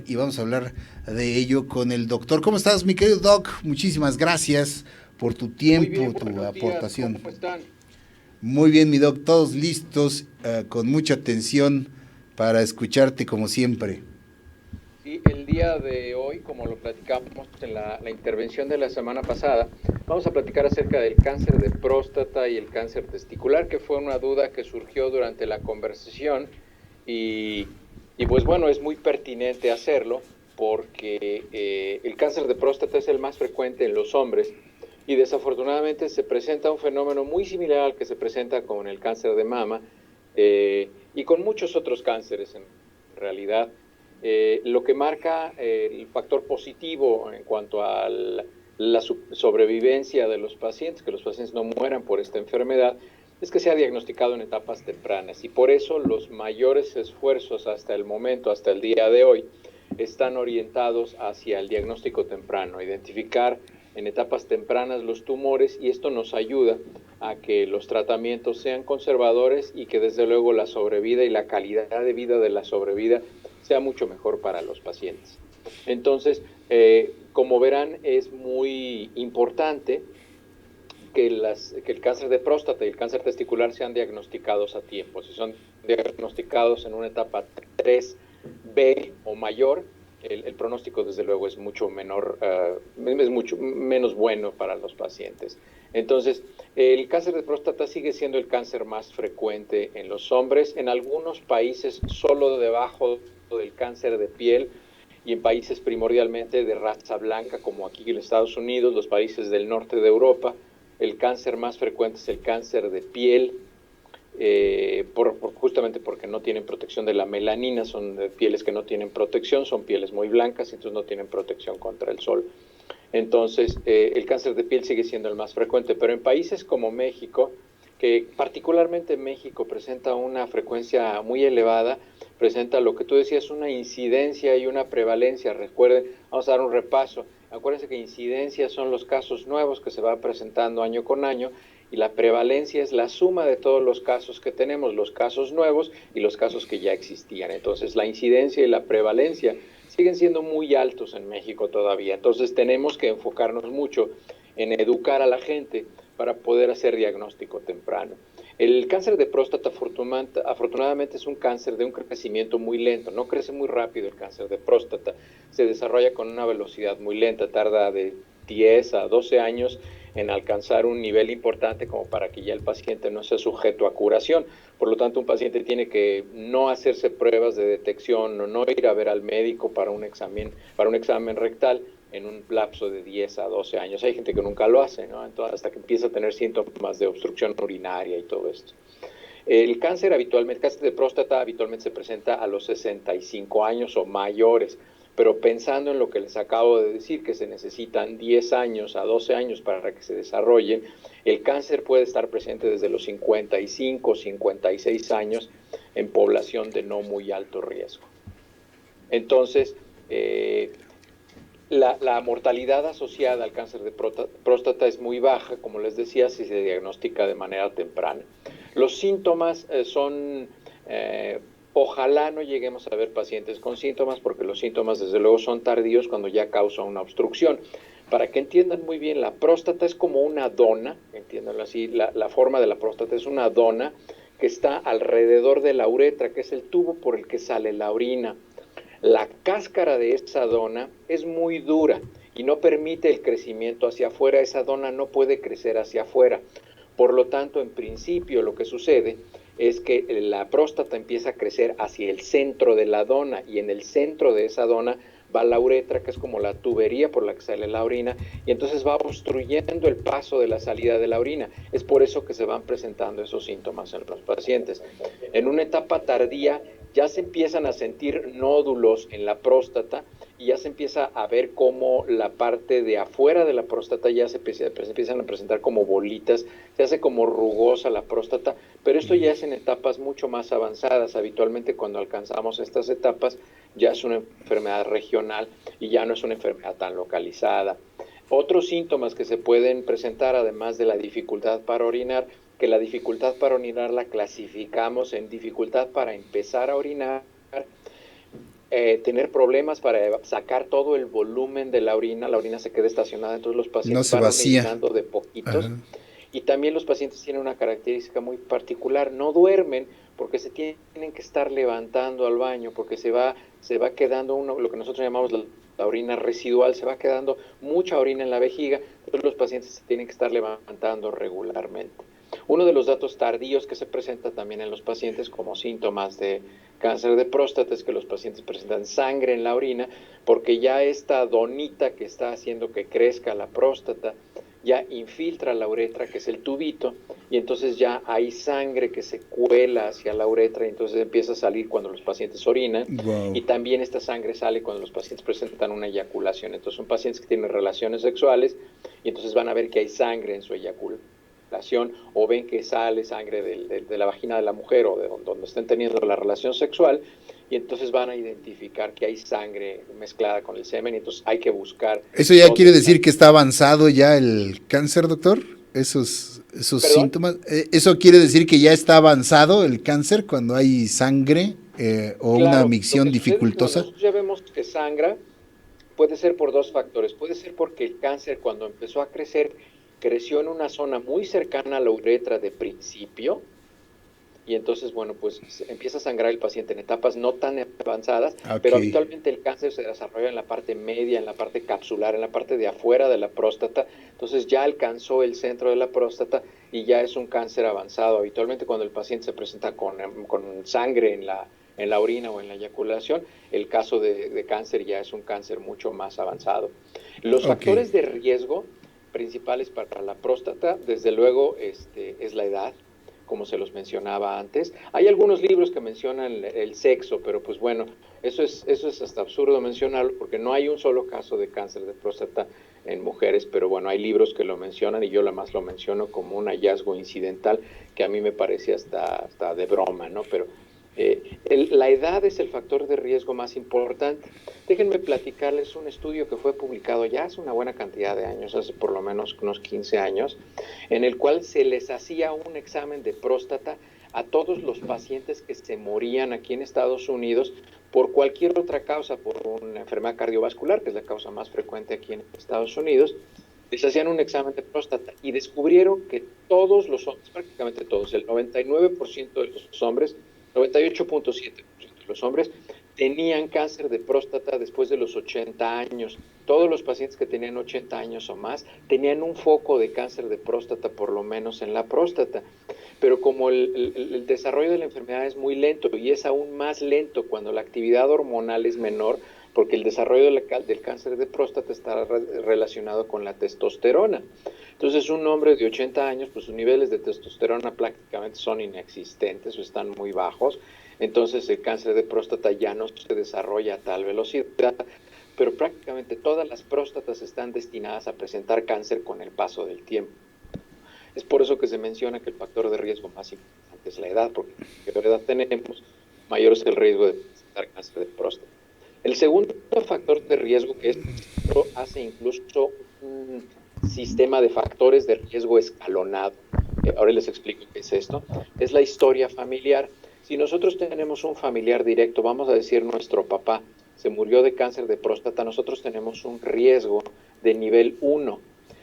y vamos a hablar de ello con el doctor. ¿Cómo estás, mi querido Doc? Muchísimas gracias por tu Muy tiempo, bien, tu buenos días, ¿cómo aportación. están? Muy bien, mi Doc, todos listos, con mucha atención para escucharte como siempre. Sí, el día de hoy, como lo platicamos en la intervención de la semana pasada, vamos a platicar acerca del cáncer de próstata y el cáncer testicular, que fue una duda que surgió durante la conversación y, y pues bueno, es muy pertinente hacerlo porque el cáncer de próstata es el más frecuente en los hombres y desafortunadamente se presenta un fenómeno muy similar al que se presenta con el cáncer de mama y con muchos otros cánceres en realidad. Lo que marca el factor positivo en cuanto a la sobrevivencia de los pacientes, que los pacientes no mueran por esta enfermedad, es que se ha diagnosticado en etapas tempranas y por eso los mayores esfuerzos hasta el momento, hasta el día de hoy, están orientados hacia el diagnóstico temprano, identificar en etapas tempranas los tumores y esto nos ayuda a que los tratamientos sean conservadores y que desde luego la sobrevida y la calidad de vida de la sobrevida sea mucho mejor para los pacientes. Entonces, como verán, es muy importante que el cáncer de próstata y el cáncer testicular sean diagnosticados a tiempo. Si son diagnosticados en una etapa 3B o mayor, el pronóstico desde luego es mucho menor, es mucho menos bueno para los pacientes. Entonces, el cáncer de próstata sigue siendo el cáncer más frecuente en los hombres, en algunos países solo debajo del cáncer de piel y en países primordialmente de raza blanca como aquí en Estados Unidos, los países del norte de Europa. El cáncer más frecuente es el cáncer de piel, justamente porque no tienen protección de la melanina, son pieles que no tienen protección, son pieles muy blancas, entonces no tienen protección contra el sol. Entonces, el cáncer de piel sigue siendo el más frecuente, pero en países como México, que particularmente México presenta una frecuencia muy elevada, presenta lo que tú decías, una incidencia y una prevalencia. Recuerden, vamos a dar un repaso. Acuérdense que incidencias son los casos nuevos que se van presentando año con año y la prevalencia es la suma de todos los casos que tenemos, los casos nuevos y los casos que ya existían. Entonces, la incidencia y la prevalencia siguen siendo muy altos en México todavía. Entonces, tenemos que enfocarnos mucho en educar a la gente para poder hacer diagnóstico temprano. El cáncer de próstata afortunadamente es un cáncer de un crecimiento muy lento, no crece muy rápido el cáncer de próstata, se desarrolla con una velocidad muy lenta, tarda de 10 a 12 años en alcanzar un nivel importante como para que ya el paciente no sea sujeto a curación. Por lo tanto, un paciente tiene que no hacerse pruebas de detección o no ir a ver al médico para un examen rectal en un lapso de 10 a 12 años. Hay gente que nunca lo hace, ¿no? Entonces, hasta que empieza a tener síntomas de obstrucción urinaria y todo esto. El cáncer de próstata habitualmente se presenta a los 65 años o mayores, pero pensando en lo que les acabo de decir, que se necesitan 10 años a 12 años para que se desarrollen, el cáncer puede estar presente desde los 55, 56 años en población de no muy alto riesgo. Entonces, la mortalidad asociada al cáncer de próstata es muy baja, como les decía, si se diagnostica de manera temprana. Los síntomas ojalá no lleguemos a ver pacientes con síntomas, porque los síntomas desde luego son tardíos cuando ya causa una obstrucción. Para que entiendan muy bien, la próstata es como una dona, entiéndanlo así, la forma de la próstata es una dona que está alrededor de la uretra, que es el tubo por el que sale la orina. La cáscara de esa dona es muy dura y no permite el crecimiento hacia afuera. Esa dona no puede crecer hacia afuera. Por lo tanto, en principio lo que sucede es que la próstata empieza a crecer hacia el centro de la dona y en el centro de esa dona va la uretra, que es como la tubería por la que sale la orina, y entonces va obstruyendo el paso de la salida de la orina. Es por eso que se van presentando esos síntomas en los pacientes. En una etapa tardía ya se empiezan a sentir nódulos en la próstata y ya se empieza a ver cómo la parte de afuera de la próstata ya se empiezan a presentar como bolitas, se hace como rugosa la próstata, pero esto ya es en etapas mucho más avanzadas. Habitualmente cuando alcanzamos estas etapas ya es una enfermedad regional y ya no es una enfermedad tan localizada. Otros síntomas que se pueden presentar, además de la dificultad para orinar, que la dificultad para orinar la clasificamos en dificultad para empezar a orinar, tener problemas para sacar todo el volumen de la orina se queda estacionada, entonces los No pacientes se van vacía. orinando de poquitos. Ajá. Y también los pacientes tienen una característica muy particular, no duermen porque se tienen que estar levantando al baño, porque se va quedando lo que nosotros llamamos la orina residual, se va quedando mucha orina en la vejiga, entonces los pacientes se tienen que estar levantando regularmente. Uno de los datos tardíos que se presenta también en los pacientes como síntomas de cáncer de próstata es que los pacientes presentan sangre en la orina porque ya esta donita que está haciendo que crezca la próstata ya infiltra la uretra, que es el tubito, y entonces ya hay sangre que se cuela hacia la uretra y entonces empieza a salir cuando los pacientes orinan, Wow. y también esta sangre sale cuando los pacientes presentan una eyaculación. Entonces son pacientes que tienen relaciones sexuales y entonces van a ver que hay sangre en su eyaculación o ven que sale sangre de la vagina de la mujer o de donde estén teniendo la relación sexual y entonces van a identificar que hay sangre mezclada con el semen y entonces hay que buscar ¿Eso ya dónde quiere está. decir que está avanzado ya el cáncer, doctor? Esos ¿Perdón? síntomas. ¿Eso quiere decir que ya está avanzado el cáncer cuando hay sangre o una Claro, lo micción que sucede es que cuando dificultosa? nosotros ya vemos que sangra, puede ser por dos factores. Puede ser porque el cáncer cuando empezó a crecer, creció en una zona muy cercana a la uretra de principio, y entonces, bueno, pues empieza a sangrar el paciente en etapas no tan avanzadas, Ok. pero habitualmente el cáncer se desarrolla en la parte media, en la parte capsular, en la parte de afuera de la próstata, entonces ya alcanzó el centro de la próstata y ya es un cáncer avanzado. Habitualmente cuando el paciente se presenta con sangre en la orina o en la eyaculación, el caso de cáncer ya es un cáncer mucho más avanzado. Los Ok. factores de riesgo principales para la próstata, desde luego, es la edad, como se los mencionaba antes. Hay algunos libros que mencionan el sexo, pero pues bueno, eso es hasta absurdo mencionarlo porque no hay un solo caso de cáncer de próstata en mujeres, pero bueno, hay libros que lo mencionan y yo la más lo menciono como un hallazgo incidental que a mí me parece hasta de broma, ¿no? Pero la edad es el factor de riesgo más importante. Déjenme platicarles un estudio que fue publicado ya hace una buena cantidad de años, hace por lo menos unos 15 años, en el cual se les hacía un examen de próstata a todos los pacientes que se morían aquí en Estados Unidos por cualquier otra causa, por una enfermedad cardiovascular, que es la causa más frecuente aquí en Estados Unidos. Les hacían un examen de próstata y descubrieron que todos los hombres, prácticamente todos, el 99% de los hombres, 98.7% de los hombres, tenían cáncer de próstata después de los 80 años. Todos los pacientes que tenían 80 años o más tenían un foco de cáncer de próstata, por lo menos en la próstata. Pero como el desarrollo de la enfermedad es muy lento y es aún más lento cuando la actividad hormonal es menor, porque el desarrollo del cáncer de próstata está relacionado con la testosterona. Entonces, un hombre de 80 años, pues sus niveles de testosterona prácticamente son inexistentes o están muy bajos. Entonces, el cáncer de próstata ya no se desarrolla a tal velocidad, pero prácticamente todas las próstatas están destinadas a presentar cáncer con el paso del tiempo. Es por eso que se menciona que el factor de riesgo más importante es la edad, porque mayor edad tenemos, mayor es el riesgo de presentar cáncer de próstata. El segundo factor de riesgo que hace incluso un sistema de factores de riesgo escalonado. Ahora les explico qué es esto. Es la historia familiar. Si nosotros tenemos un familiar directo, vamos a decir nuestro papá se murió de cáncer de próstata, nosotros tenemos un riesgo de nivel 1.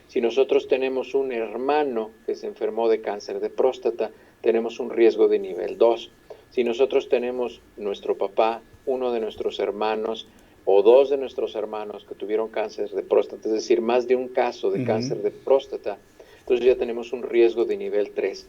Si nosotros tenemos un hermano que se enfermó de cáncer de próstata, tenemos un riesgo de nivel 2. Si nosotros tenemos nuestro papá, uno de nuestros hermanos o dos de nuestros hermanos que tuvieron cáncer de próstata, es decir, más de un caso de cáncer de próstata, entonces ya tenemos un riesgo de nivel 3.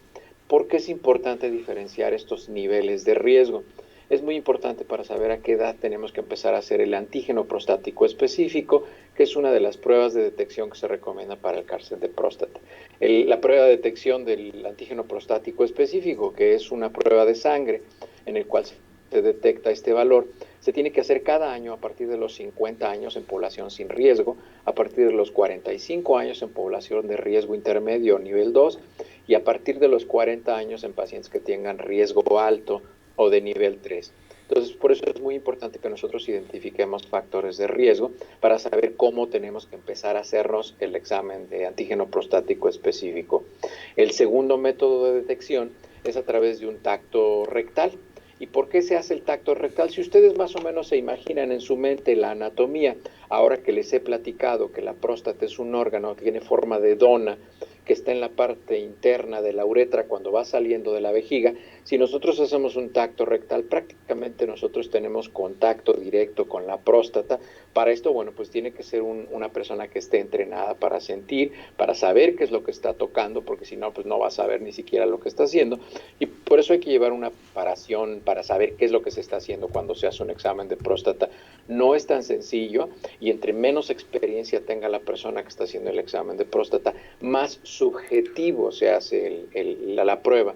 ¿Por qué es importante diferenciar estos niveles de riesgo? Es muy importante para saber a qué edad tenemos que empezar a hacer el antígeno prostático específico, que es una de las pruebas de detección que se recomienda para el cáncer de próstata. La prueba de detección del antígeno prostático específico, que es una prueba de sangre en el cual se detecta este valor, se tiene que hacer cada año a partir de los 50 años en población sin riesgo, a partir de los 45 años en población de riesgo intermedio nivel 2 y a partir de los 40 años en pacientes que tengan riesgo alto o de nivel 3. Entonces, por eso es muy importante que nosotros identifiquemos factores de riesgo para saber cómo tenemos que empezar a hacernos el examen de antígeno prostático específico. El segundo método de detección es a través de un tacto rectal. ¿Y por qué se hace el tacto rectal? Si ustedes más o menos se imaginan en su mente la anatomía, ahora que les he platicado que la próstata es un órgano que tiene forma de dona, que está en la parte interna de la uretra cuando va saliendo de la vejiga, si nosotros hacemos un tacto rectal, prácticamente nosotros tenemos contacto directo con la próstata. Para esto, bueno, pues tiene que ser una persona que esté entrenada para sentir, para saber qué es lo que está tocando, porque si no, pues no va a saber ni siquiera lo que está haciendo. Y por eso hay que llevar una preparación para saber qué es lo que se está haciendo cuando se hace un examen de próstata. No es tan sencillo, y entre menos experiencia tenga la persona que está haciendo el examen de próstata, más subjetivo se hace la prueba.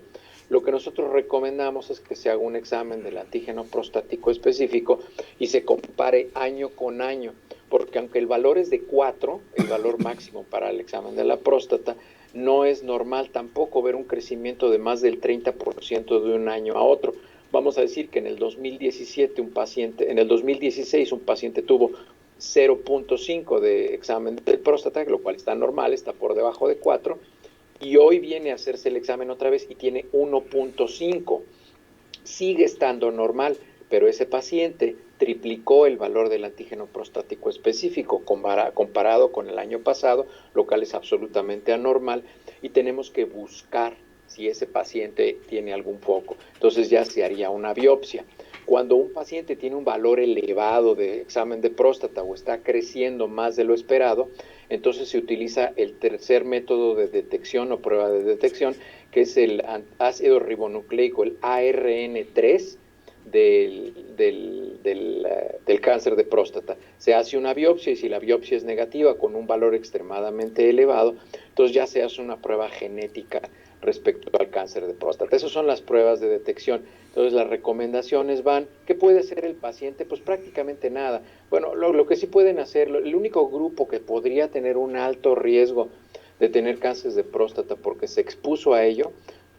Lo que nosotros recomendamos es que se haga un examen del antígeno prostático específico y se compare año con año, porque aunque el valor es de 4, el valor máximo para el examen de la próstata, no es normal tampoco ver un crecimiento de más del 30% de un año a otro. Vamos a decir que en el 2016 un paciente tuvo 0.5 de examen de próstata, lo cual está normal, está por debajo de 4, y hoy viene a hacerse el examen otra vez y tiene 1.5. Sigue estando normal, pero ese paciente triplicó el valor del antígeno prostático específico comparado con el año pasado, lo cual es absolutamente anormal, y tenemos que buscar si ese paciente tiene algún foco. Entonces ya se haría una biopsia. Cuando un paciente tiene un valor elevado de examen de próstata o está creciendo más de lo esperado, entonces se utiliza el tercer método de detección o prueba de detección, que es el ácido ribonucleico, el ARN3 del cáncer de próstata. Se hace una biopsia y si la biopsia es negativa con un valor extremadamente elevado, entonces ya se hace una prueba genética respecto al cáncer de próstata. Esas son las pruebas de detección. Entonces las recomendaciones van, ¿qué puede hacer el paciente? Pues prácticamente nada. Bueno, lo que sí pueden hacer, el único grupo que podría tener un alto riesgo de tener cáncer de próstata porque se expuso a ello,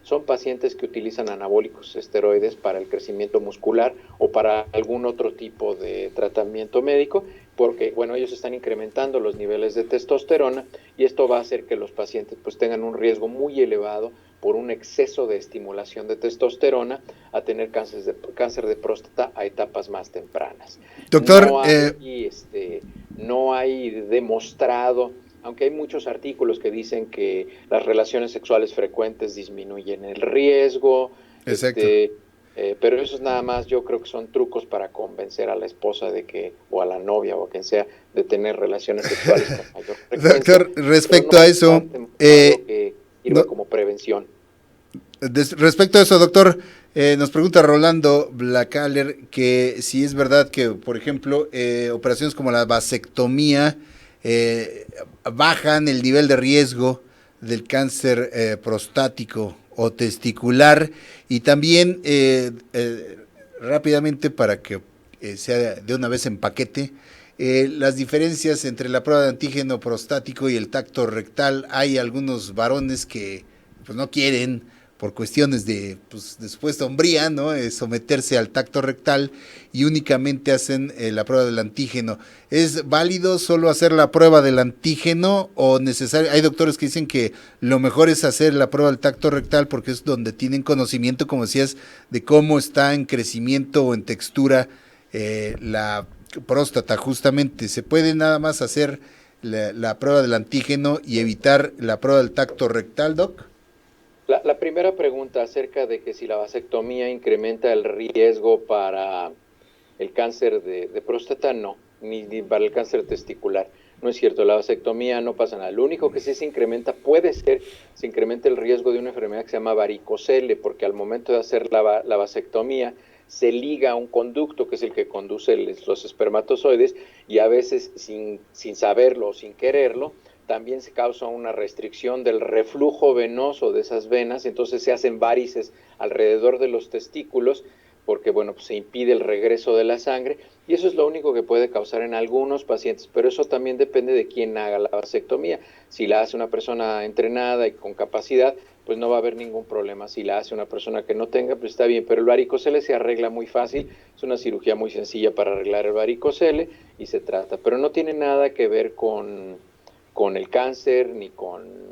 son pacientes que utilizan anabólicos esteroides para el crecimiento muscular o para algún otro tipo de tratamiento médico, porque, bueno, ellos están incrementando los niveles de testosterona y esto va a hacer que los pacientes pues tengan un riesgo muy elevado por un exceso de estimulación de testosterona a tener cáncer de próstata a etapas más tempranas. Doctor, No hay demostrado, aunque hay muchos artículos que dicen que las relaciones sexuales frecuentes disminuyen el riesgo, exacto. pero eso es nada más, yo creo que son trucos para convencer a la esposa de que, o a la novia o a quien sea, de tener relaciones sexuales con mayor frecuencia. Doctor, respecto a eso, que sirva no, como prevención. Respecto a eso, doctor, nos pregunta Rolando Blacaller que si es verdad que, por ejemplo, operaciones como la vasectomía bajan el nivel de riesgo del cáncer prostático o testicular, y también rápidamente para que sea de una vez en paquete, las diferencias entre la prueba de antígeno prostático y el tacto rectal. Hay algunos varones que pues no quieren, por cuestiones de supuesta hombría, ¿no? Someterse al tacto rectal y únicamente hacen la prueba del antígeno. ¿Es válido solo hacer la prueba del antígeno o necesario? Hay doctores que dicen que lo mejor es hacer la prueba del tacto rectal porque es donde tienen conocimiento, como decías, de cómo está en crecimiento o en textura la próstata. Justamente, ¿se puede nada más hacer la prueba del antígeno y evitar la prueba del tacto rectal, doc? La primera pregunta acerca de que si la vasectomía incrementa el riesgo para el cáncer de próstata, no, ni para el cáncer testicular. No es cierto, la vasectomía no pasa nada. Lo único que sí se incrementa, se incrementa el riesgo de una enfermedad que se llama varicocele, porque al momento de hacer la vasectomía se liga a un conducto que es el que conduce los espermatozoides, y a veces sin saberlo o sin quererlo, también se causa una restricción del reflujo venoso de esas venas, entonces se hacen varices alrededor de los testículos, porque bueno, pues se impide el regreso de la sangre, y eso es lo único que puede causar en algunos pacientes, pero eso también depende de quién haga la vasectomía. Si la hace una persona entrenada y con capacidad, pues no va a haber ningún problema. Si la hace una persona que no tenga, pues está bien, pero el varicocele se arregla muy fácil, es una cirugía muy sencilla para arreglar el varicocele y se trata, pero no tiene nada que ver con con el cáncer, ni con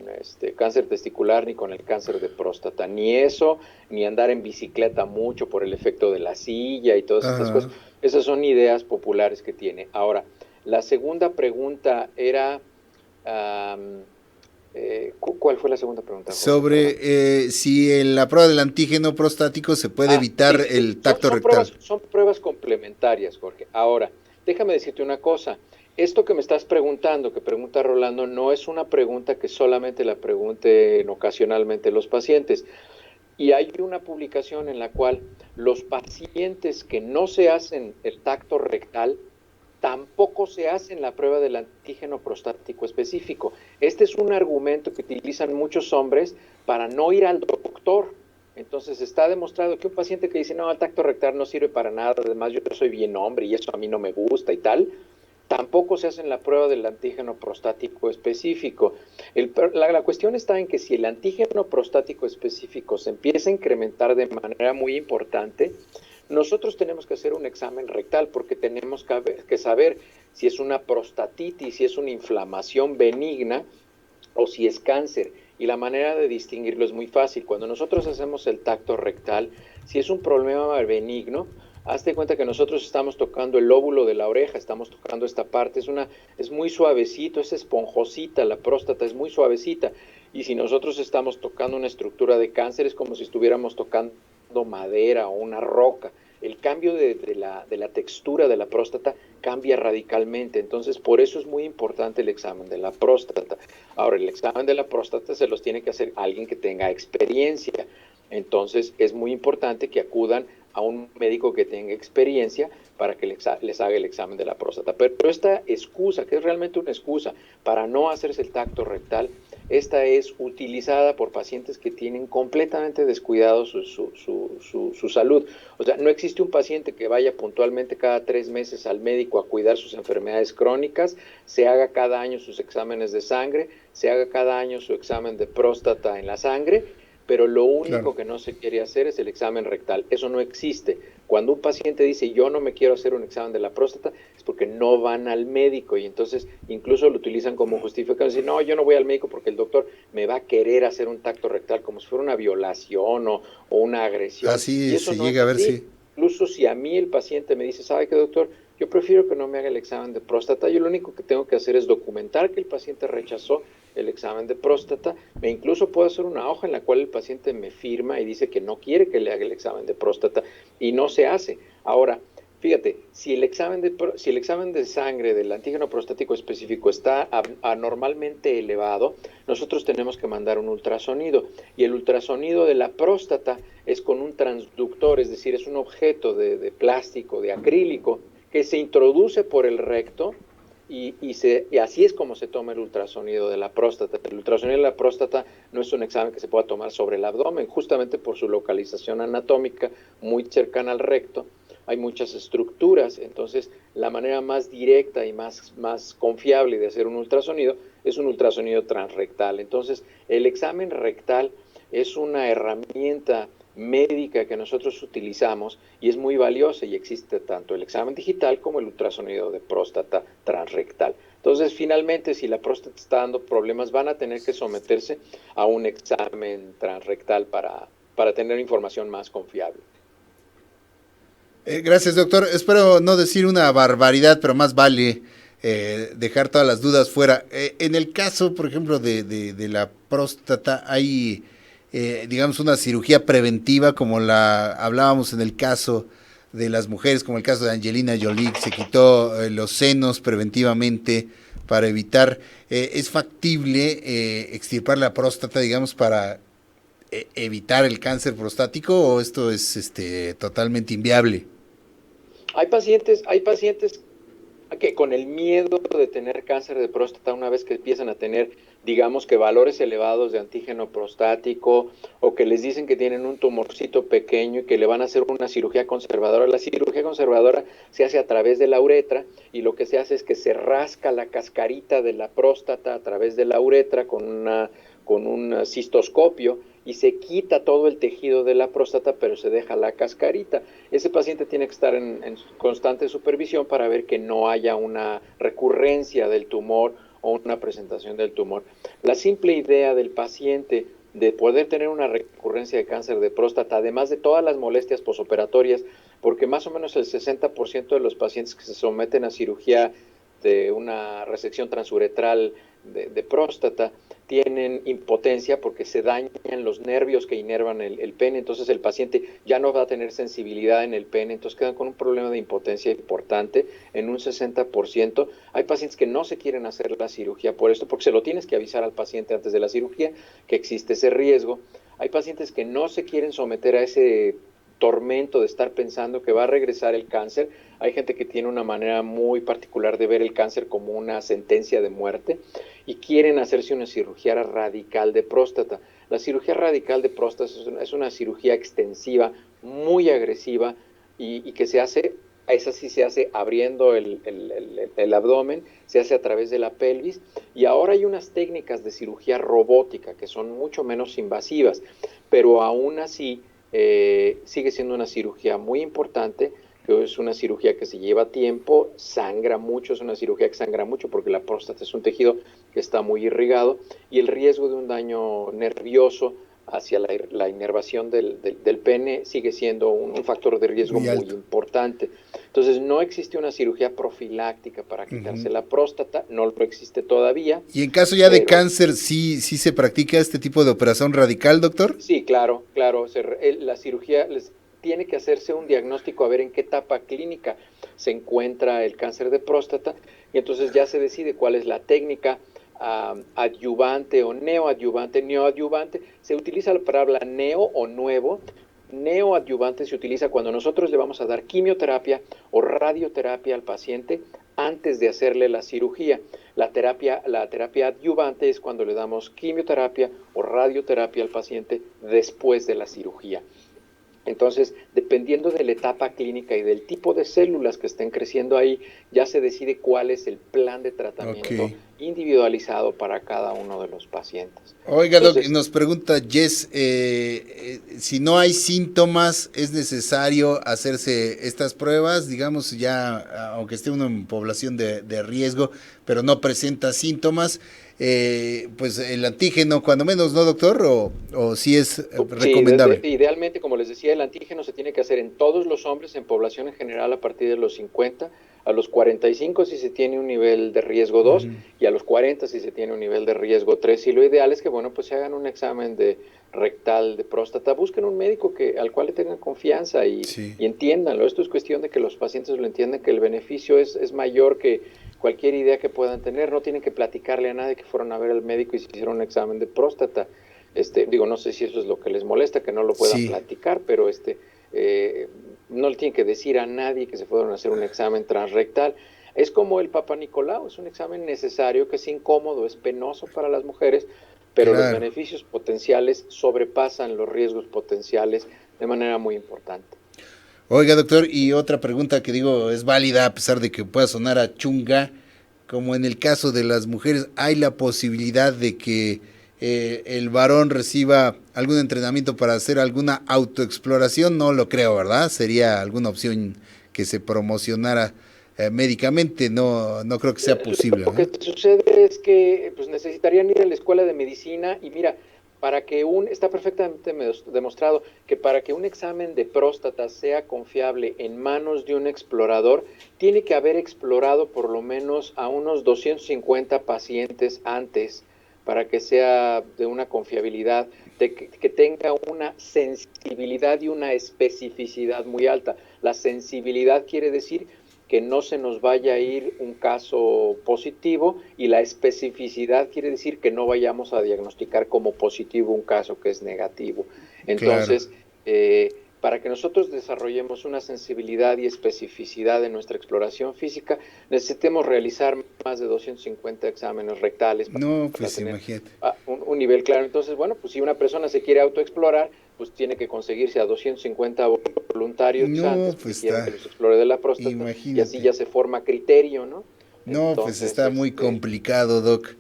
cáncer testicular, ni con el cáncer de próstata, ni eso, ni andar en bicicleta mucho por el efecto de la silla y todas estas Ajá. cosas. Esas son ideas populares que tiene. Ahora, la segunda pregunta era, um, ¿cuál fue la segunda pregunta, Jorge? Perdón. Sobre si en la prueba del antígeno prostático se puede evitar Sí, sí, el tacto rectal. son pruebas complementarias, Jorge. Ahora, déjame decirte una cosa. Esto que me estás preguntando, que pregunta Rolando, no es una pregunta que solamente la pregunten ocasionalmente los pacientes. Y hay una publicación en la cual los pacientes que no se hacen el tacto rectal tampoco se hacen la prueba del antígeno prostático específico. Este es un argumento que utilizan muchos hombres para no ir al doctor. Entonces está demostrado que un paciente que dice, no, el tacto rectal no sirve para nada, además yo soy bien hombre y eso a mí no me gusta y tal, tampoco se hacen la prueba del antígeno prostático específico. La cuestión está en que si el antígeno prostático específico se empieza a incrementar de manera muy importante, nosotros tenemos que hacer un examen rectal porque tenemos que saber si es una prostatitis, si es una inflamación benigna o si es cáncer. Y la manera de distinguirlo es muy fácil. Cuando nosotros hacemos el tacto rectal, si es un problema benigno, hazte cuenta que nosotros estamos tocando el lóbulo de la oreja, estamos tocando esta parte, es muy suavecito, es esponjosita, la próstata es muy suavecita. Y si nosotros estamos tocando una estructura de cáncer, es como si estuviéramos tocando madera o una roca. El cambio de la textura de la próstata cambia radicalmente. Entonces, por eso es muy importante el examen de la próstata. Ahora, el examen de la próstata se los tiene que hacer alguien que tenga experiencia. Entonces, es muy importante que acudan a un médico que tenga experiencia para que les haga el examen de la próstata. Pero esta excusa, que es realmente una excusa para no hacerse el tacto rectal, esta es utilizada por pacientes que tienen completamente descuidado su salud. O sea, no existe un paciente que vaya puntualmente cada 3 meses al médico a cuidar sus enfermedades crónicas, se haga cada año sus exámenes de sangre, se haga cada año su examen de próstata en la sangre, pero lo Claro. único que no se quiere hacer es el examen rectal. Eso no existe. Cuando un paciente dice yo no me quiero hacer un examen de la próstata, es porque no van al médico y entonces incluso lo utilizan como justificación. Dicen, no, yo no voy al médico porque el doctor me va a querer hacer un tacto rectal como si fuera una violación o una agresión. Y Así eso se no llega es a ver así. si. Incluso si a mí el paciente me dice, ¿sabe qué, doctor? Yo prefiero que no me haga el examen de próstata. Yo lo único que tengo que hacer es documentar que el paciente rechazó el examen de próstata. E incluso puedo hacer una hoja en la cual el paciente me firma y dice que no quiere que le haga el examen de próstata y no se hace. Ahora, fíjate, si el examen de sangre del antígeno prostático específico está anormalmente elevado, nosotros tenemos que mandar un ultrasonido. Y el ultrasonido de la próstata es con un transductor, es decir, es un objeto de plástico, de acrílico, que se introduce por el recto y así es como se toma el ultrasonido de la próstata. El ultrasonido de la próstata no es un examen que se pueda tomar sobre el abdomen, justamente por su localización anatómica muy cercana al recto. Hay muchas estructuras, entonces la manera más directa y más confiable de hacer un ultrasonido es un ultrasonido transrectal. Entonces, el examen rectal es una herramienta médica que nosotros utilizamos y es muy valiosa y existe tanto el examen digital como el ultrasonido de próstata transrectal. Entonces, finalmente, si la próstata está dando problemas, van a tener que someterse a un examen transrectal para tener información más confiable. Gracias, doctor. Espero no decir una barbaridad, pero más vale dejar todas las dudas fuera. En el caso, por ejemplo, de la próstata, hay, digamos, una cirugía preventiva, como la hablábamos en el caso de las mujeres, como el caso de Angelina Jolie, que se quitó los senos preventivamente para evitar. ¿Es factible extirpar la próstata, digamos, para evitar el cáncer prostático o esto es totalmente inviable? Hay pacientes que con el miedo de tener cáncer de próstata, una vez que empiezan a tener, digamos que valores elevados de antígeno prostático, o que les dicen que tienen un tumorcito pequeño y que le van a hacer una cirugía conservadora. La cirugía conservadora se hace a través de la uretra y lo que se hace es que se rasca la cascarita de la próstata a través de la uretra con un cistoscopio y se quita todo el tejido de la próstata, pero se deja la cascarita. Ese paciente tiene que estar en constante supervisión para ver que no haya una recurrencia del tumor o una presentación del tumor. La simple idea del paciente de poder tener una recurrencia de cáncer de próstata, además de todas las molestias posoperatorias, porque más o menos el 60% de los pacientes que se someten a cirugía de una resección transuretral de próstata tienen impotencia porque se dañan los nervios que inervan el pene, entonces el paciente ya no va a tener sensibilidad en el pene, entonces quedan con un problema de impotencia importante en un 60%. Hay pacientes que no se quieren hacer la cirugía por esto, porque se lo tienes que avisar al paciente antes de la cirugía que existe ese riesgo. Hay pacientes que no se quieren someter a ese tormento de estar pensando que va a regresar el cáncer. Hay gente que tiene una manera muy particular de ver el cáncer como una sentencia de muerte y quieren hacerse una cirugía radical de próstata. La cirugía radical de próstata es una cirugía extensiva, muy agresiva y que se hace, esa sí se hace abriendo el abdomen, se hace a través de la pelvis, y ahora hay unas técnicas de cirugía robótica que son mucho menos invasivas, pero aún así sigue siendo una cirugía muy importante, que es una cirugía que se lleva tiempo, sangra mucho, es una cirugía que sangra mucho porque la próstata es un tejido que está muy irrigado y el riesgo de un daño nervioso hacia la inervación del pene sigue siendo un factor de riesgo muy importante. Entonces no existe una cirugía profiláctica para quitarse la próstata, no lo existe todavía. Y en caso ya de cáncer, ¿sí se practica este tipo de operación radical, doctor? Sí, claro. La cirugía tiene que hacerse un diagnóstico a ver en qué etapa clínica se encuentra el cáncer de próstata y entonces ya se decide cuál es la técnica adyuvante o neoadyuvante. Neoadyuvante, se utiliza la palabra neo o nuevo. Neoadyuvante se utiliza cuando nosotros le vamos a dar quimioterapia o radioterapia al paciente antes de hacerle la cirugía. La terapia adyuvante es cuando le damos quimioterapia o radioterapia al paciente después de la cirugía. Entonces, dependiendo de la etapa clínica y del tipo de células que estén creciendo ahí, ya se decide cuál es el plan de tratamiento individualizado para cada uno de los pacientes. Oiga, entonces, Doc, nos pregunta Jess, si no hay síntomas, ¿es necesario hacerse estas pruebas? Digamos, ya, aunque esté uno en población de riesgo, pero no presenta síntomas, pues el antígeno, cuando menos, ¿no, doctor? ¿O sí es recomendable? Sí, idealmente, como les decía, el antígeno se tiene que hacer en todos los hombres, en población en general, a partir de los 50, a los 45 si se tiene un nivel de riesgo 2 y a los 40 si se tiene un nivel de riesgo 3. Y lo ideal es que, bueno, pues se hagan un examen de rectal de próstata, busquen un médico al cual le tengan confianza y entiéndanlo. Esto es cuestión de que los pacientes lo entiendan, que el beneficio es mayor que cualquier idea que puedan tener. No tienen que platicarle a nadie que fueron a ver al médico y se hicieron un examen de próstata. No sé si eso es lo que les molesta, que no lo puedan platicar, pero no le tienen que decir a nadie que se fueron a hacer un examen transrectal. Es como el Papa Nicolau, es un examen necesario, que es incómodo, es penoso para las mujeres, pero los beneficios potenciales sobrepasan los riesgos potenciales de manera muy importante. Oiga, doctor, y otra pregunta que digo es válida a pesar de que pueda sonar a chunga, como en el caso de las mujeres, ¿hay la posibilidad de que el varón reciba algún entrenamiento para hacer alguna autoexploración? No lo creo, ¿verdad? Sería alguna opción que se promocionara médicamente, no creo que sea posible. Lo que sucede es que pues, necesitarían ir a la escuela de medicina y mira, está perfectamente demostrado que para que un examen de próstata sea confiable en manos de un explorador, tiene que haber explorado por lo menos a unos 250 pacientes antes para que sea de una confiabilidad, que tenga una sensibilidad y una especificidad muy alta. La sensibilidad quiere decir que no se nos vaya a ir un caso positivo y la especificidad quiere decir que no vayamos a diagnosticar como positivo un caso que es negativo. Entonces, para que nosotros desarrollemos una sensibilidad y especificidad en nuestra exploración física, necesitemos realizar más de 250 exámenes rectales para tener un nivel claro. Entonces, bueno, pues si una persona se quiere autoexplorar, pues tiene que conseguirse a 250 voluntarios antes que quieren que los explore de la próstata, y así ya se forma criterio, ¿no? Entonces, pues está muy complicado, Doc.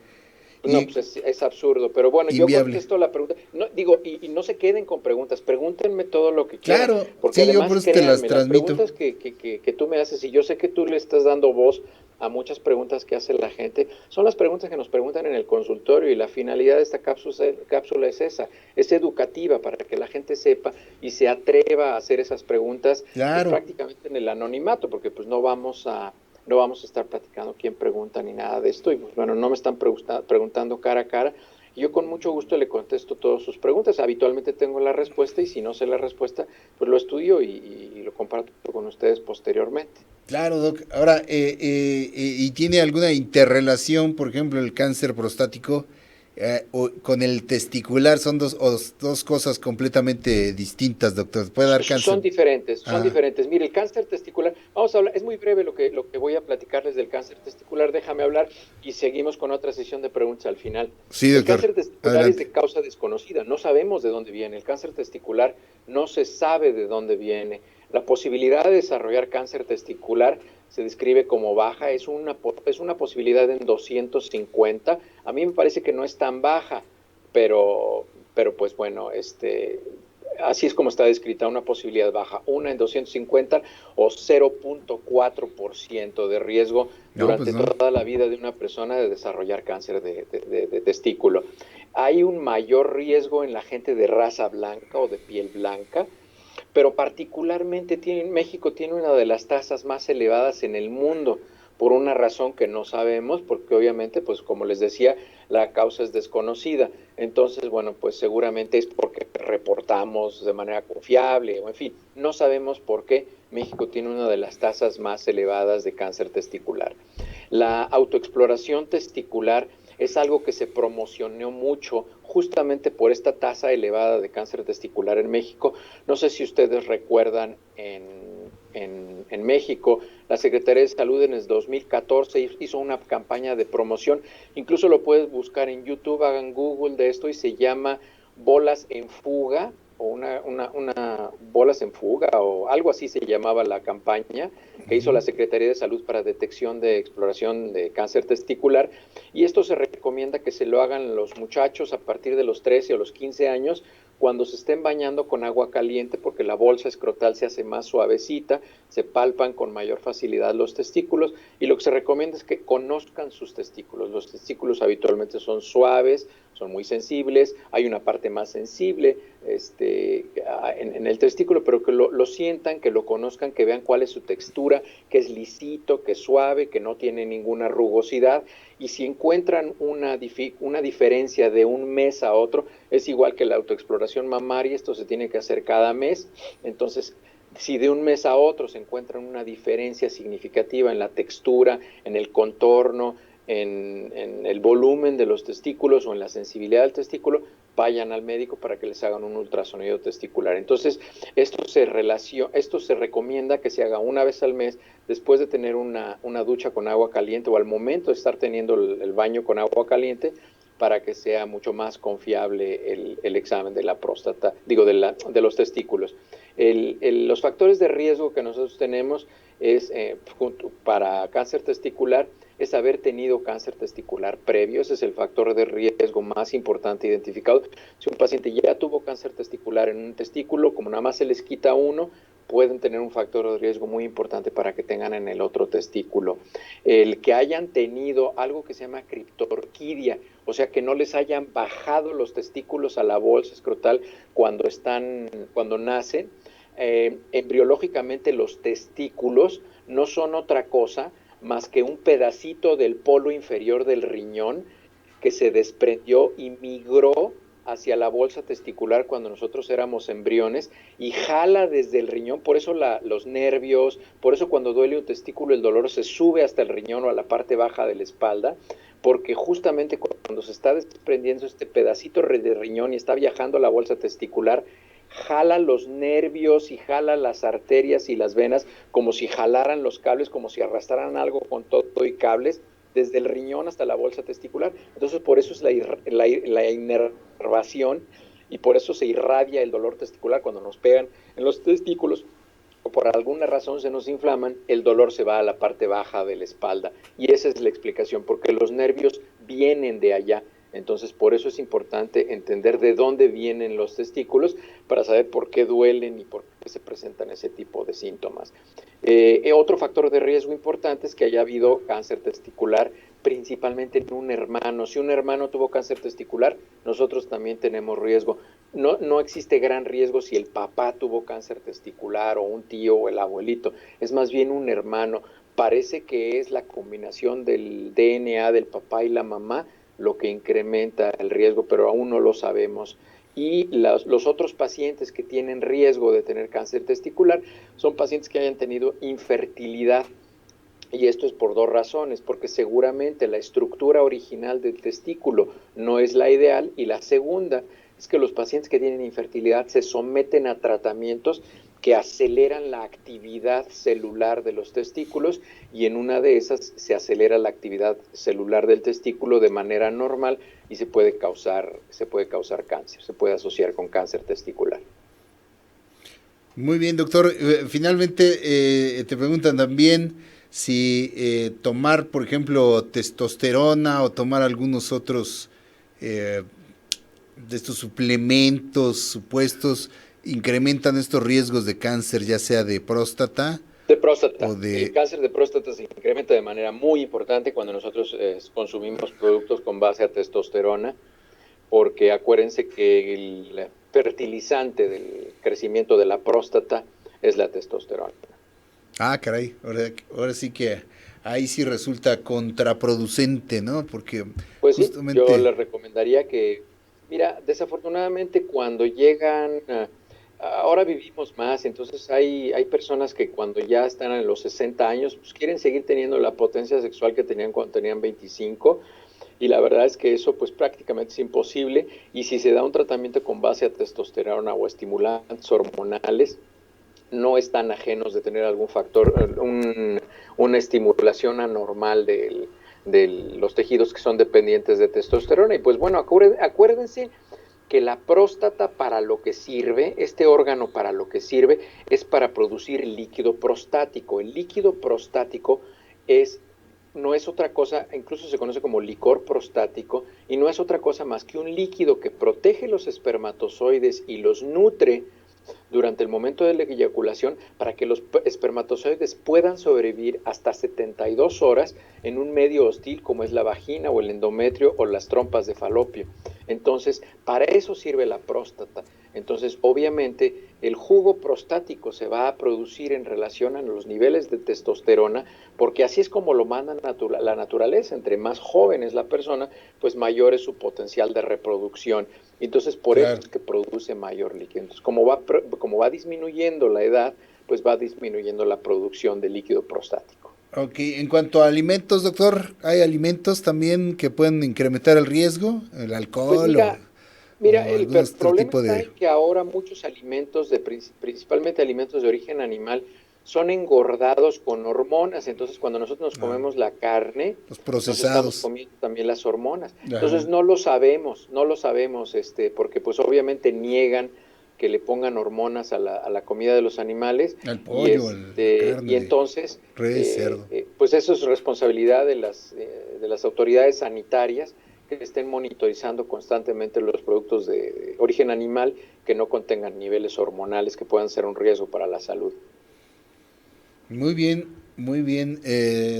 No, pues es absurdo, pero bueno, inviable. Yo contesto la pregunta. No, y no se queden con preguntas, pregúntenme todo lo que quieran. Claro, porque sí, además, yo por eso te las transmito. Las preguntas que tú me haces, y yo sé que tú le estás dando voz a muchas preguntas que hace la gente. Son las preguntas que nos preguntan en el consultorio y la finalidad de esta cápsula es esa, es educativa para que la gente sepa y se atreva a hacer esas preguntas pues Claro. prácticamente en el anonimato, porque pues no vamos a estar platicando quién pregunta ni nada de esto y pues bueno, no me están preguntando cara a cara. Yo con mucho gusto le contesto todas sus preguntas. Habitualmente tengo la respuesta y si no sé la respuesta, pues lo estudio y lo comparto con ustedes posteriormente. Claro, Doc. Ahora, ¿y tiene alguna interrelación, por ejemplo, el cáncer prostático con el testicular? Son dos cosas completamente distintas, doctor. ¿Puede dar cáncer? Son diferentes, son Ah, diferentes. Mire, el cáncer testicular, vamos a hablar, es muy breve lo que voy a platicarles del cáncer testicular, déjame hablar y seguimos con otra sesión de preguntas al final. sí, El doctor. cáncer testicular es Adelante. de causa desconocida, no sabemos de dónde viene. El cáncer testicular no se sabe de dónde viene. La posibilidad de desarrollar cáncer testicular se describe como baja, es una posibilidad en 250. A mí me parece que no es tan baja, pero pues bueno, así es como está descrita, una posibilidad baja, una en 250 o 0.4% de riesgo No, pues durante no. toda la vida de una persona de desarrollar cáncer de testículo. Hay un mayor riesgo en la gente de raza blanca o de piel blanca, pero particularmente México tiene una de las tasas más elevadas en el mundo por una razón que no sabemos, porque obviamente, pues como les decía, la causa es desconocida. Entonces, bueno, pues seguramente es porque reportamos de manera confiable, o en fin, no sabemos por qué México tiene una de las tasas más elevadas de cáncer testicular. La autoexploración testicular es algo que se promocionó mucho justamente por esta tasa elevada de cáncer testicular en México. No sé si ustedes recuerdan en México, la Secretaría de Salud en el 2014 hizo una campaña de promoción, incluso lo puedes buscar en YouTube, hagan Google de esto y se llama Bolas en Fuga o una bolas en fuga o algo así se llamaba la campaña que hizo la Secretaría de Salud para detección de exploración de cáncer testicular y esto se recomienda que se lo hagan los muchachos a partir de los 13 o los 15 años cuando se estén bañando con agua caliente porque la bolsa escrotal se hace más suavecita, se palpan con mayor facilidad los testículos y lo que se recomienda es que conozcan sus testículos. Los testículos habitualmente son suaves, son muy sensibles, hay una parte más sensible en el testículo, pero que lo sientan, que lo conozcan, que vean cuál es su textura, que es lisito, que es suave, que no tiene ninguna rugosidad y si encuentran una diferencia de un mes a otro, es igual que la autoexploración mamaria, esto se tiene que hacer cada mes, entonces si de un mes a otro se encuentran una diferencia significativa en la textura, en el contorno, en el volumen de los testículos o en la sensibilidad del testículo, vayan al médico para que les hagan un ultrasonido testicular. Entonces, esto se recomienda que se haga una vez al mes después de tener una ducha con agua caliente o al momento de estar teniendo el baño con agua caliente para que sea mucho más confiable el examen de la próstata, digo, de los testículos. Los factores de riesgo que nosotros tenemos es para cáncer testicular es haber tenido cáncer testicular previo, ese es el factor de riesgo más importante identificado. Si un paciente ya tuvo cáncer testicular en un testículo, como nada más se les quita uno, pueden tener un factor de riesgo muy importante para que tengan en el otro testículo. El que hayan tenido algo que se llama criptorquidia, o sea que no les hayan bajado los testículos a la bolsa escrotal cuando nacen, embriológicamente los testículos no son otra cosa más que un pedacito del polo inferior del riñón que se desprendió y migró hacia la bolsa testicular cuando nosotros éramos embriones y jala desde el riñón, por eso los nervios, por eso cuando duele un testículo el dolor se sube hasta el riñón o a la parte baja de la espalda, porque justamente cuando se está desprendiendo este pedacito de riñón y está viajando a la bolsa testicular, jala los nervios y jala las arterias y las venas como si jalaran los cables, como si arrastraran algo con todo y cables, desde el riñón hasta la bolsa testicular. Entonces, por eso es la inervación y por eso se irradia el dolor testicular cuando nos pegan en los testículos o por alguna razón se nos inflaman, el dolor se va a la parte baja de la espalda. Y esa es la explicación, porque los nervios vienen de allá. Entonces, por eso es importante entender de dónde vienen los testículos para saber por qué duelen y por qué se presentan ese tipo de síntomas. Otro factor de riesgo importante es que haya habido cáncer testicular, principalmente en un hermano. Si un hermano tuvo cáncer testicular, nosotros también tenemos riesgo. No existe gran riesgo si el papá tuvo cáncer testicular o un tío o el abuelito. Es más bien un hermano. Parece que es la combinación del DNA del papá y la mamá lo que incrementa el riesgo, pero aún no lo sabemos. Y los otros pacientes que tienen riesgo de tener cáncer testicular son pacientes que hayan tenido infertilidad. Y esto es por dos razones, porque seguramente la estructura original del testículo no es la ideal, y la segunda es que los pacientes que tienen infertilidad se someten a tratamientos que aceleran la actividad celular de los testículos, y en una de esas se acelera la actividad celular del testículo de manera normal y se puede causar cáncer, se puede asociar con cáncer testicular. Muy bien, doctor. Finalmente, te preguntan también si tomar, por ejemplo, testosterona o tomar algunos otros eh, de estos suplementos supuestos incrementan estos riesgos de cáncer, ya sea de próstata De o próstata. El de... cáncer de próstata se incrementa de manera muy importante cuando nosotros consumimos productos con base a testosterona, porque acuérdense que el fertilizante del crecimiento de la próstata es la testosterona. Ah, caray, ahora sí que ahí sí resulta contraproducente, ¿no? Porque Pues sí, yo justamente... les recomendaría que, mira, desafortunadamente cuando llegan, ahora vivimos más, entonces hay personas que cuando ya están en los 60 años, pues quieren seguir teniendo la potencia sexual que tenían cuando tenían 25, y la verdad es que eso pues prácticamente es imposible, y si se da un tratamiento con base a testosterona o estimulantes hormonales, no están ajenos de tener algún factor, una estimulación anormal de los tejidos que son dependientes de testosterona. Y pues bueno, acuérdense que la próstata para lo que sirve, este órgano para lo que sirve, es para producir líquido prostático. El líquido prostático es, no es otra cosa, incluso se conoce como licor prostático, y no es otra cosa más que un líquido que protege los espermatozoides y los nutre durante el momento de la eyaculación para que los espermatozoides puedan sobrevivir hasta 72 horas en un medio hostil como es la vagina o el endometrio o las trompas de falopio. Entonces, para eso sirve la próstata. Entonces, obviamente, el jugo prostático se va a producir en relación a los niveles de testosterona, porque así es como lo manda la naturaleza. Entre más joven es la persona, pues mayor es su potencial de reproducción. Entonces, por eso Claro. es que produce mayor líquido. Entonces, como va disminuyendo la edad, pues va disminuyendo la producción de líquido prostático. Ok, en cuanto a alimentos, doctor, ¿hay alimentos también que pueden incrementar el riesgo? ¿El Pues alcohol mira, o el algún otro problema tipo está de... en que ahora muchos alimentos, principalmente alimentos de origen animal, son engordados con hormonas. Entonces, cuando nosotros nos Ah, comemos la carne, los nos estamos procesados? comiendo también las hormonas. Entonces, Ajá. no lo sabemos, porque pues obviamente niegan que le pongan hormonas a la comida de los animales, El y pollo, la carne y de entonces, res, cerdo. pues eso es responsabilidad de las autoridades sanitarias, que estén monitorizando constantemente los productos de origen animal que no contengan niveles hormonales que puedan ser un riesgo para la salud. Muy bien,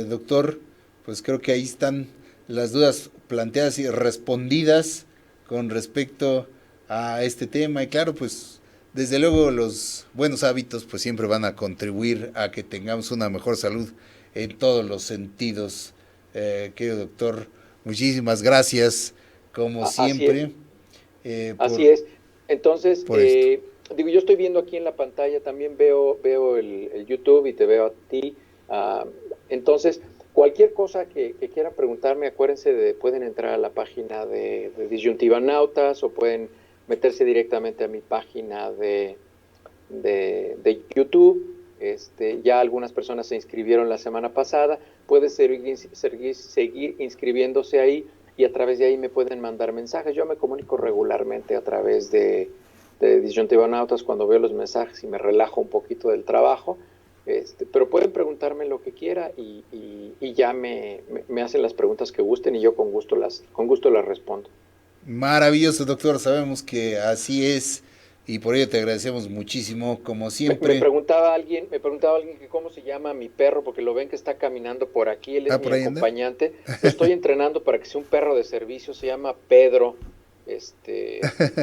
doctor. Pues creo que ahí están las dudas planteadas y respondidas con respecto a este tema. Y claro, pues desde luego los buenos hábitos pues siempre van a contribuir a que tengamos una mejor salud en todos los sentidos. Querido doctor, muchísimas gracias como Así es, siempre eh, así por, es. Entonces, por esto. digo, yo estoy viendo aquí en la pantalla, también veo el YouTube y te veo a ti. Ah, entonces, cualquier cosa que quieran preguntarme, acuérdense pueden entrar a la página de Disyuntiva Nautas, o pueden meterse directamente a mi página de YouTube. Ya algunas personas se inscribieron la semana pasada. Puedes seguir inscribiéndose ahí, y a través de ahí me pueden mandar mensajes. Yo me comunico regularmente a través de Disyuntiva Nautas cuando veo los mensajes y me relajo un poquito del trabajo. Pero pueden preguntarme lo que quiera y ya me hacen las preguntas que gusten y yo con gusto las respondo. Maravilloso, doctor. Sabemos que así es y por ello te agradecemos muchísimo, como siempre. Me preguntaba alguien que cómo se llama mi perro, porque lo ven que está caminando por aquí, él es Ah, mi por ahí anda. acompañante. Lo estoy entrenando para que sea un perro de servicio, se llama Pedro.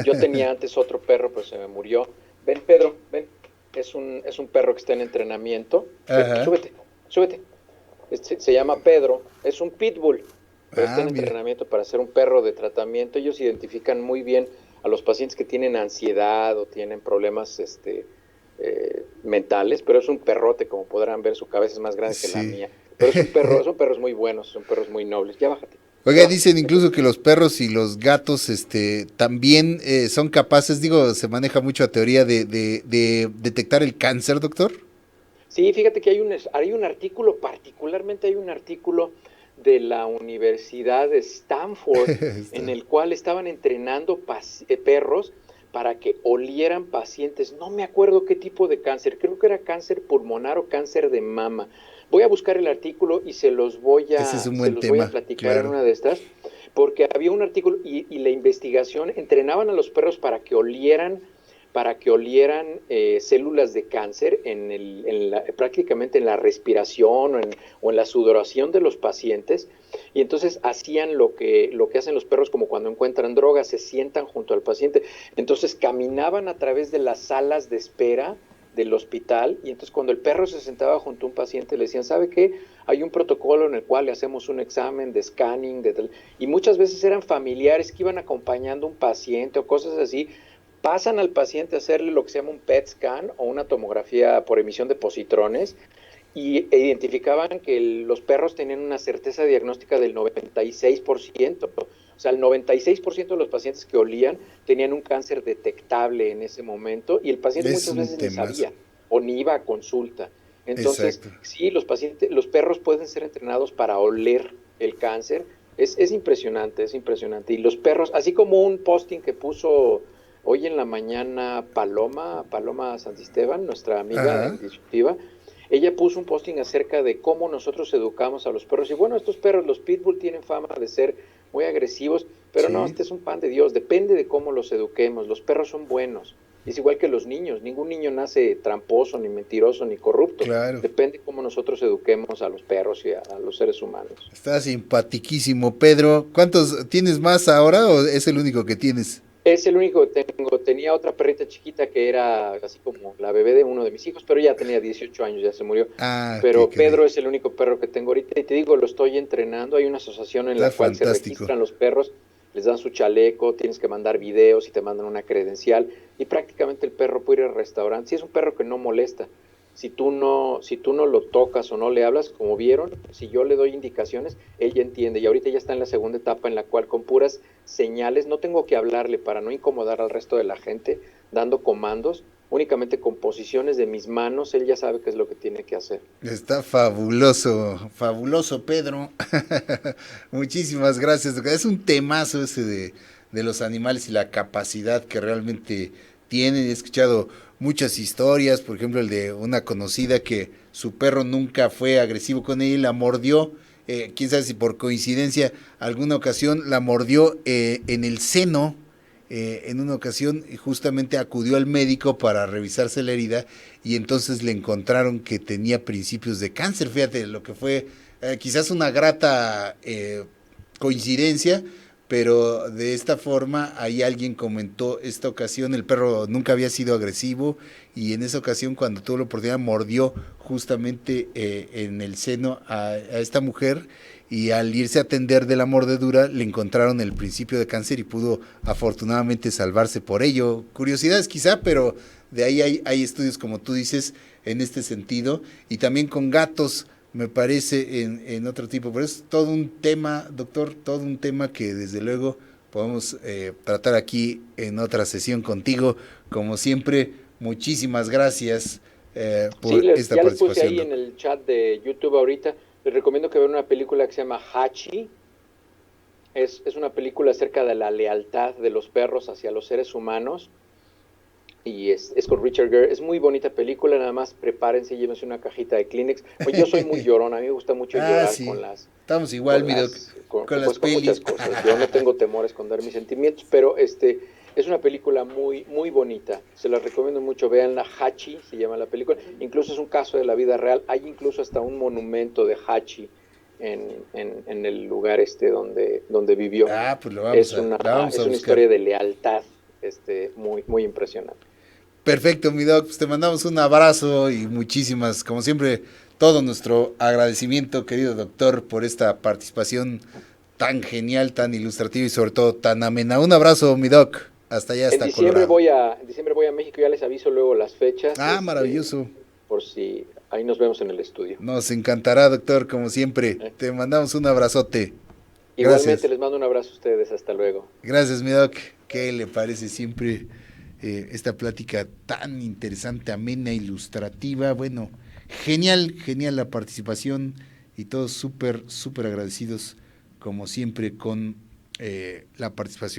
Yo tenía antes otro perro, pero se me murió. Ven, Pedro, ven. Es un perro que está en entrenamiento. Ven, Ajá. súbete, súbete. Se llama Pedro, es un pitbull, pero está Ah, en mira. entrenamiento para ser un perro de tratamiento. Ellos identifican muy bien a los pacientes que tienen ansiedad o tienen problemas mentales, pero es un perrote, como podrán ver, su cabeza es más grande que la Sí. mía. Pero son perros muy buenos, son perros muy nobles. Ya Oiga, bájate, dicen ya te incluso que los perros y los gatos, también son capaces, digo, se maneja mucho la teoría de detectar el cáncer, doctor. Sí, fíjate que hay un artículo, particularmente hay un artículo de la Universidad de Stanford en Está- el cual estaban entrenando perros para que olieran pacientes. No me acuerdo qué tipo de cáncer, creo que era cáncer pulmonar o cáncer de mama. Voy a buscar el artículo y Ese es un se buen los voy a tema, platicar en claro. una de estas, porque había un artículo y la investigación entrenaban a los perros células de cáncer prácticamente en la respiración o en la sudoración de los pacientes. Y entonces hacían lo que hacen los perros como cuando encuentran drogas, se sientan junto al paciente. Entonces caminaban a través de las salas de espera del hospital y entonces cuando el perro se sentaba junto a un paciente le decían, ¿sabe qué? Hay un protocolo en el cual le hacemos un examen de scanning y muchas veces eran familiares que iban acompañando a un paciente o cosas así, pasan al paciente a hacerle lo que se llama un PET scan o una tomografía por emisión de positrones e identificaban que los perros tenían una certeza diagnóstica del 96%. O sea, el 96% de los pacientes que olían tenían un cáncer detectable en ese momento y el paciente Es muchas un veces ni temazo. sabía o ni iba a consulta. Entonces, Exacto. sí, los perros pueden ser entrenados para oler el cáncer. Es impresionante, es impresionante. Y los perros, así como un posting que puso hoy en la mañana Paloma Santisteban, nuestra amiga Ajá. en Disyuntiva, ella puso un posting acerca de cómo nosotros educamos a los perros. Y bueno, estos perros, los pitbull, tienen fama de ser muy agresivos, pero no, Sí, este es un pan de Dios, depende de cómo los eduquemos. Los perros son buenos. Es igual que los niños, ningún niño nace tramposo, ni mentiroso, ni corrupto. claro. Depende cómo nosotros eduquemos a los perros y a los seres humanos. Está simpatiquísimo, Pedro. ¿Cuántos tienes más ahora o es el único que tienes? Es el único que tengo. Tenía otra perrita chiquita que era así como la bebé de uno de mis hijos, pero ya tenía 18 años, ya se murió. Ah, qué Pero caray. Pedro es el único perro que tengo ahorita y te digo, lo estoy entrenando. Hay una asociación en Está la cual se fantástico. registran los perros, les dan su chaleco, tienes que mandar videos y te mandan una credencial y prácticamente el perro puede ir al restaurante. Si es un perro que no molesta, si tú no lo tocas o no le hablas, como vieron, si yo le doy indicaciones, ella entiende. Y ahorita ya está en la segunda etapa en la cual con puras señales, no tengo que hablarle para no incomodar al resto de la gente, dando comandos, únicamente con posiciones de mis manos, él ya sabe qué es lo que tiene que hacer. Está fabuloso, fabuloso, Pedro. Muchísimas gracias. Es un temazo ese de los animales y la capacidad que realmente tienen. He escuchado muchas historias, por ejemplo, el de una conocida que su perro nunca fue agresivo con ella y la mordió. Quién sabe si por coincidencia alguna ocasión la mordió en el seno. En una ocasión justamente acudió al médico para revisarse la herida y entonces le encontraron que tenía principios de cáncer. Fíjate lo que fue quizás una grata coincidencia, pero de esta forma ahí alguien comentó esta ocasión el perro nunca había sido agresivo y en esa ocasión cuando tuvo la oportunidad mordió justamente en el seno a esta mujer y al irse a atender de la mordedura le encontraron el principio de cáncer y pudo afortunadamente salvarse por ello. Curiosidades quizá, pero de ahí hay estudios como tú dices en este sentido y también con gatos me parece en otro tipo, pero es todo un tema, doctor, todo un tema que desde luego podemos tratar aquí en otra sesión contigo. Como siempre, muchísimas gracias Sí, por esta ya les puse participación, ahí doc. en el chat de YouTube ahorita, les recomiendo que vean una película que se llama Hachi. Es una película acerca de la lealtad de los perros hacia los seres humanos y es con Richard Gere. Es muy bonita película, nada más prepárense, llévense una cajita de Kleenex. Pues yo soy muy llorón, a mí me gusta mucho Ah, llorar sí. Estamos igual, mi doc, con las pues con muchas pelis. cosas. Yo no tengo temor a esconder mis sentimientos, pero es una película muy, muy bonita. Se la recomiendo mucho. Vean Hachi, se llama la película. Incluso es un caso de la vida real. Hay incluso hasta un monumento de Hachi en el lugar donde vivió. Ah, pues la vamos Es a una buscar. historia de lealtad muy, muy impresionante. Perfecto, mi doc. Pues te mandamos un abrazo y muchísimas, como siempre, todo nuestro agradecimiento, querido doctor, por esta participación tan genial, tan ilustrativa y sobre todo tan amena. Un abrazo, mi doc. Hasta allá, hasta Colorado. En diciembre voy a México, ya les aviso luego las fechas, Ah, maravilloso. por si ahí nos vemos en el estudio. Nos encantará, doctor, como siempre. Te mandamos un abrazote. Igualmente Gracias. les mando un abrazo a ustedes, hasta luego. Gracias, mi doc. ¿Qué le parece siempre esta plática tan interesante, amena, ilustrativa? Bueno, genial, genial la participación y todos súper, súper agradecidos, como siempre, con la participación.